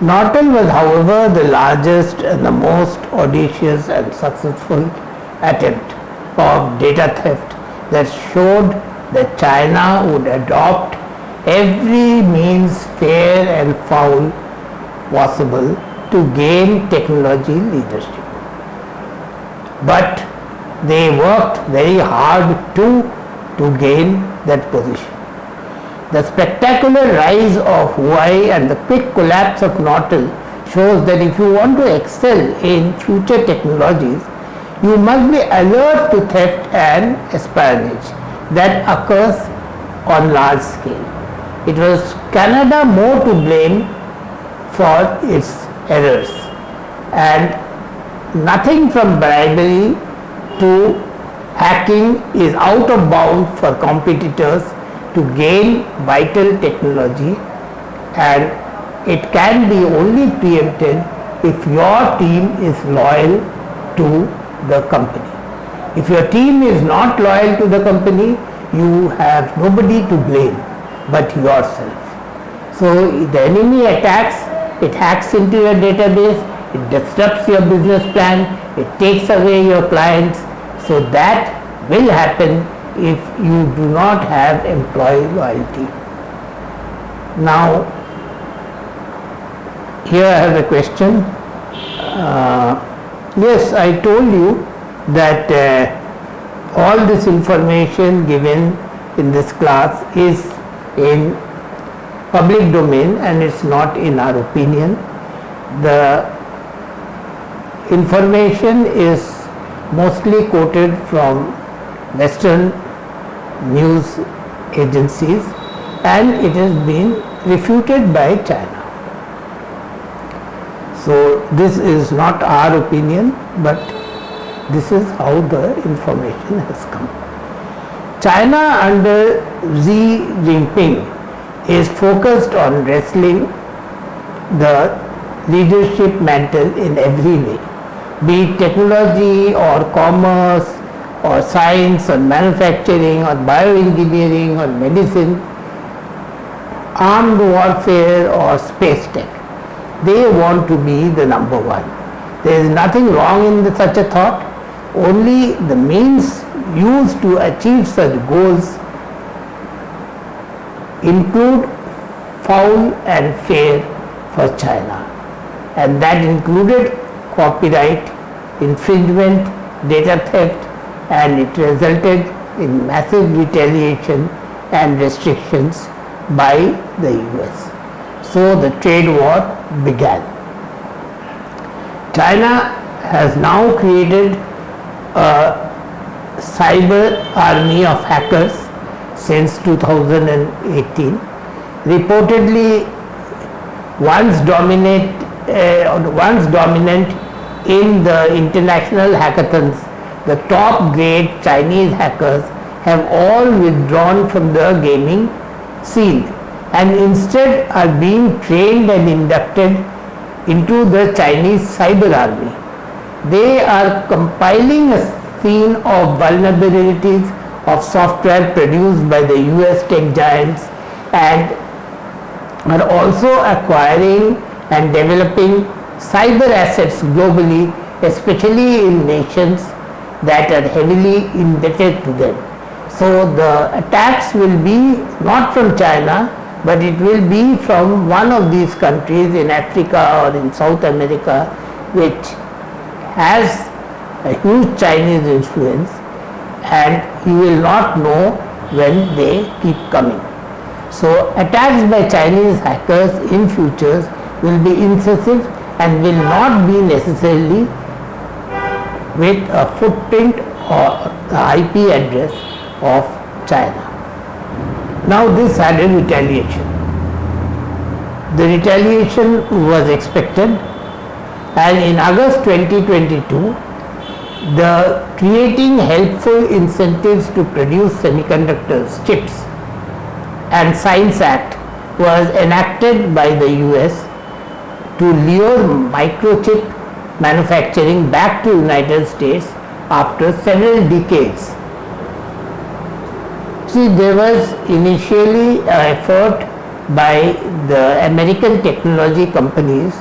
Norton was, however, the largest and the most audacious and successful attempt of data theft that showed that China would adopt every means, fair and foul, possible to gain technology leadership. But they worked very hard to gain that position. The spectacular rise of Huawei and the quick collapse of Norton shows that if you want to excel in future technologies, you must be alert to theft and espionage that occurs on large scale. It was Canada more to blame for its errors, and nothing from bribery to hacking is out of bound for competitors to gain vital technology, and it can be only preempted if your team is loyal to the company. If your team is not loyal to the company, you have nobody to blame but yourself. So the enemy attacks, it hacks into your database, it disrupts your business plan, it takes away your clients. So that will happen if you do not have employee loyalty. Now, here I have a question. Yes, I told you that all this information given in this class is in public domain and it's not in our opinion. The information is mostly quoted from Western news agencies and it has been refuted by China. So this is not our opinion, but this is how the information has come. China under Xi Jinping is focused on wrestling the leadership mantle in every way, be it technology or commerce or science or manufacturing or bioengineering or medicine, armed warfare or space tech. They want to be the number one. There is nothing wrong in such a thought, only the means used to achieve such goals include foul and fair for China, and that included copyright infringement, data theft, and it resulted in massive retaliation and restrictions by the US. So the trade war began. China has now created a cyber army of hackers since 2018. Reportedly, once dominant in the international hackathons, the top grade Chinese hackers have all withdrawn from the gaming scene and instead are being trained and inducted into the Chinese cyber army. They are compiling a scene of vulnerabilities of software produced by the US tech giants and are also acquiring and developing cyber assets globally, especially in nations that are heavily indebted to them. So the attacks will be not from China, but it will be from one of these countries in Africa or in South America, which has a huge Chinese influence, and you will not know when they keep coming. So attacks by Chinese hackers in futures will be incisive and will not be necessarily with a footprint or the IP address of China. Now this had a retaliation. The retaliation was expected, and in August 2022, the Creating Helpful Incentives to Produce Semiconductors, CHIPS, and Science Act was enacted by the US to lure microchip manufacturing back to United States after several decades. See, there was initially an effort by the American technology companies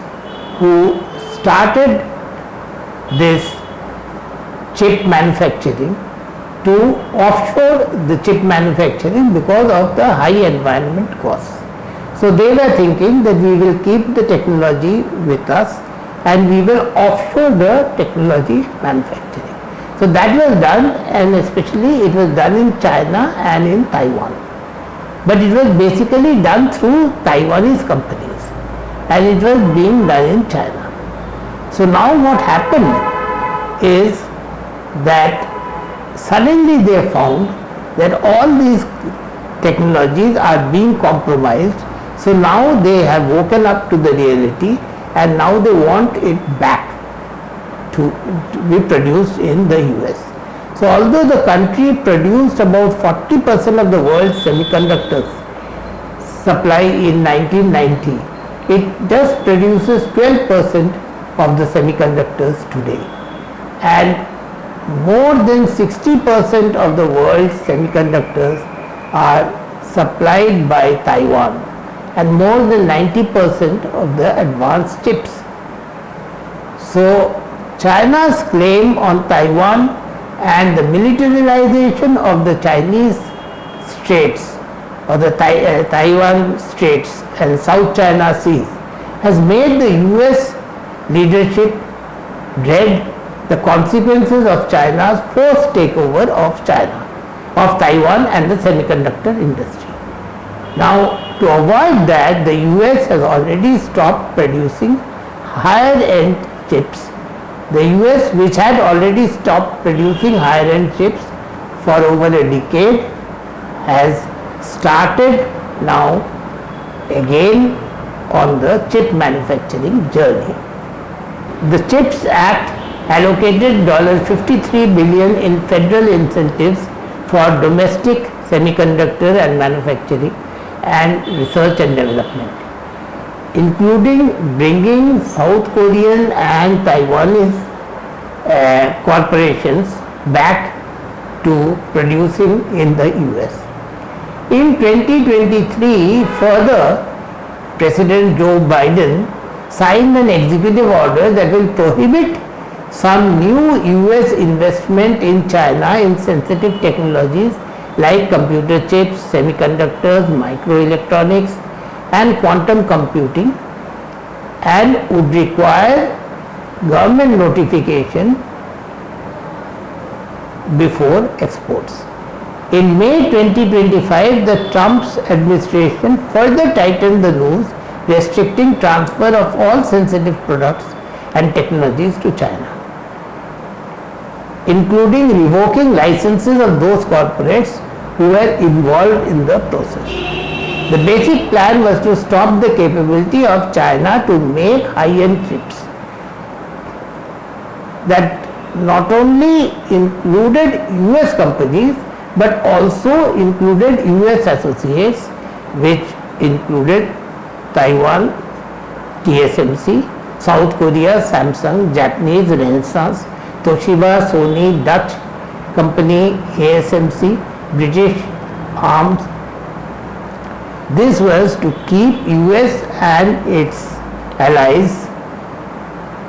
who started this chip manufacturing to offshore the chip manufacturing because of the high environment costs. So they were thinking that we will keep the technology with us and we will offshore the technology manufacturing. So that was done, and especially it was done in China and in Taiwan. But it was basically done through Taiwanese companies and it was being done in China. So now what happened is that suddenly they found that all these technologies are being compromised. So now they have woken up to the reality and now they want it back to be produced in the US. So although the country produced about 40% of the world's semiconductors supply in 1990, it just produces 12% of the semiconductors today. And more than 60% of the world's semiconductors are supplied by Taiwan and more than 90% of the advanced chips. So China's claim on Taiwan and the militarization of the Chinese straits or the Taiwan straits and South China Seas has made the US leadership dread the consequences of China's forced takeover of Taiwan and the semiconductor industry. Now, to avoid that, the US has already stopped producing higher end chips. The US, which had already stopped producing higher end chips for over a decade, has started now again on the chip manufacturing journey. The CHIPS Act allocated $53 billion in federal incentives for domestic semiconductor and manufacturing and research and development, including bringing South Korean and Taiwanese corporations back to producing in the US. In 2023, further, President Joe Biden signed an executive order that will prohibit some new US investment in China in sensitive technologies like computer chips, semiconductors, microelectronics and quantum computing, and would require government notification before exports. In May 2025, the Trump's administration further tightened the rules restricting transfer of all sensitive products and technologies to China, including revoking licenses of those corporates who were involved in the process. The basic plan was to stop the capability of China to make high-end chips that not only included US companies but also included US associates, which included Taiwan, TSMC, South Korea, Samsung, Japanese Renaissance, Toshiba, Sony, Dutch company ASMC, British Arms. This was to keep US and its allies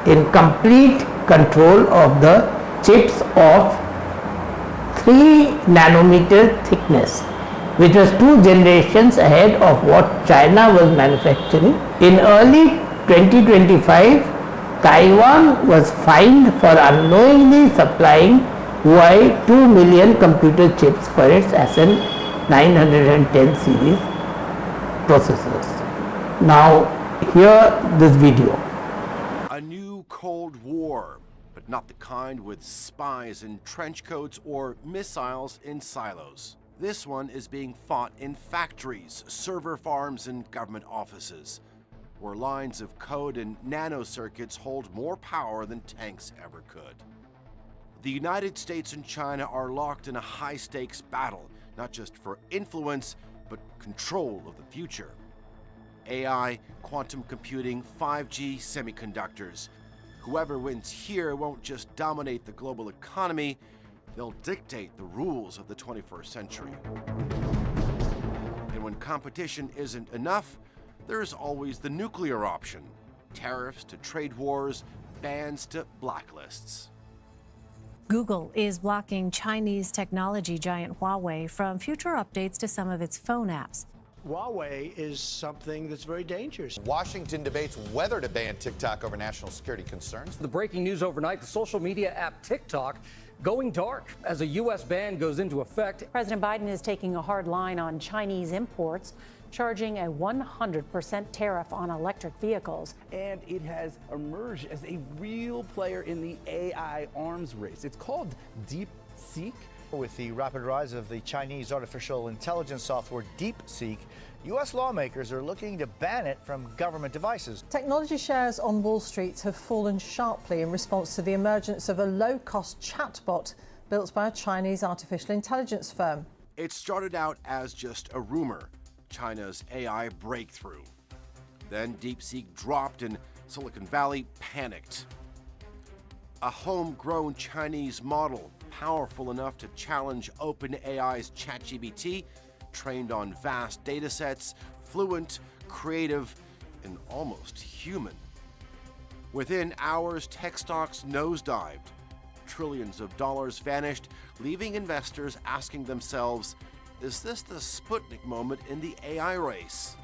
in complete control of the chips of 3 nanometer thickness, which was 2 generations ahead of what China was manufacturing. In early 2025, Taiwan was fined for unknowingly supplying Huawei 2 million computer chips for its SN 910 series processors. Now, hear this video. A new Cold War, but not the kind with spies in trench coats or missiles in silos. This one is being fought in factories, server farms, and government offices, where lines of code and nanocircuits hold more power than tanks ever could. The United States and China are locked in a high-stakes battle, not just for influence, but control of the future. AI, quantum computing, 5G, semiconductors. Whoever wins here won't just dominate the global economy, they'll dictate the rules of the 21st century. And when competition isn't enough, there's always the nuclear option. Tariffs to trade wars, bans to blacklists. Google is blocking Chinese technology giant Huawei from future updates to some of its phone apps. Huawei is something that's very dangerous. Washington debates whether to ban TikTok over national security concerns. The breaking news overnight, the social media app TikTok going dark as a U.S. ban goes into effect. President Biden is taking a hard line on Chinese imports, charging a 100% tariff on electric vehicles. And it has emerged as a real player in the AI arms race. It's called DeepSeek. With the rapid rise of the Chinese artificial intelligence software DeepSeek, U.S. lawmakers are looking to ban it from government devices. Technology shares on Wall Street have fallen sharply in response to the emergence of a low-cost chatbot built by a Chinese artificial intelligence firm. It started out as just a rumor, China's AI breakthrough. Then DeepSeek dropped and Silicon Valley panicked. A homegrown Chinese model, powerful enough to challenge OpenAI's ChatGPT, trained on vast datasets, fluent, creative, and almost human. Within hours, tech stocks nosedived. Trillions of dollars vanished, leaving investors asking themselves, is this the Sputnik moment in the AI race?